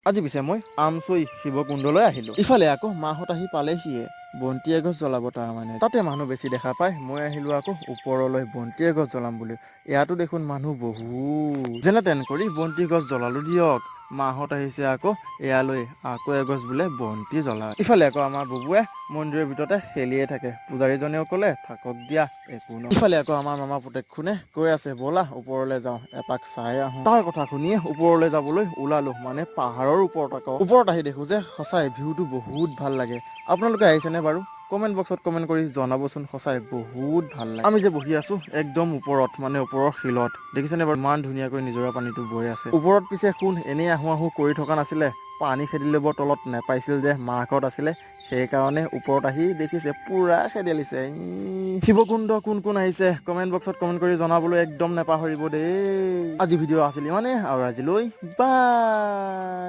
আজি পিছে মই আমচৈ শিৱকুণ্ডলৈ আহিলো। ইফালে আকৌ মাহঁত আহি পালেহিয়ে। বন্তি এগছ জ্বলাব তাৰমানে তাতে মানুহ বেছি দেখা পায় মই আহিলো আকৌ ওপৰলৈ বন্তি এগছ জ্বলাম বুলি। ইয়াতো দেখোন মানুহ বহুত যেনে তেন কৰি বন্তি গছ জ্বলালো দিয়ক। মাহঁত আহিছে আকৌ এয়ালৈ আকৌ এগছ বোলে বন্তি জ্বলা। ইফালে আকৌ আমাৰ বুবুৱে মন্দিৰৰ ভিতৰতে খেলিয়ে থাকে। পূজাৰীজনেও ক'লে থাকক দিয়া একো নহয়। ইফালে আকৌ আমাৰ মামা পুতেক খুনে কৈ আছে ব'লা ওপৰলৈ যাওঁ এপাক চাই আহো। তাৰ কথা শুনিয়ে ওপৰলৈ যাবলৈ ওলালো। মানে পাহাৰৰ ওপৰত আকৌ ওপৰত আহি দেখো যে সঁচাই ভিউটো বহুত ভাল লাগে। আপোনালোকে আহিছেনে বাৰু? কমেণ্ট বক্সত কমেণ্ট কৰি জনাবচোন। সঁচাই বহুত ভাল লাগে। আমি যে বহি আছো একদম ওপৰত মানে ওপৰৰ শিলত দেখিছেনে বাৰু ইমান ধুনীয়াকৈ নিজৰা পানীটো বৈ আছে। ওপৰত পিছে শুন এনেই আহো আহো কৰি থকা নাছিলে। পানী খেদিলে বৰ তলত নেপাইছিল যে মাকত আছিলে সেইকাৰণে ওপৰত আহি দেখিছে পুৰা খেদেলিছে। শিৱকুণ্ড কোন কোন আহিছে কমেণ্ট বক্সত কমেণ্ট কৰি জনাবলৈ একদম নেপাহৰিব দেই। আজি ভিডিঅ' আছিল ইমানে আৰু আজিলৈ বাই।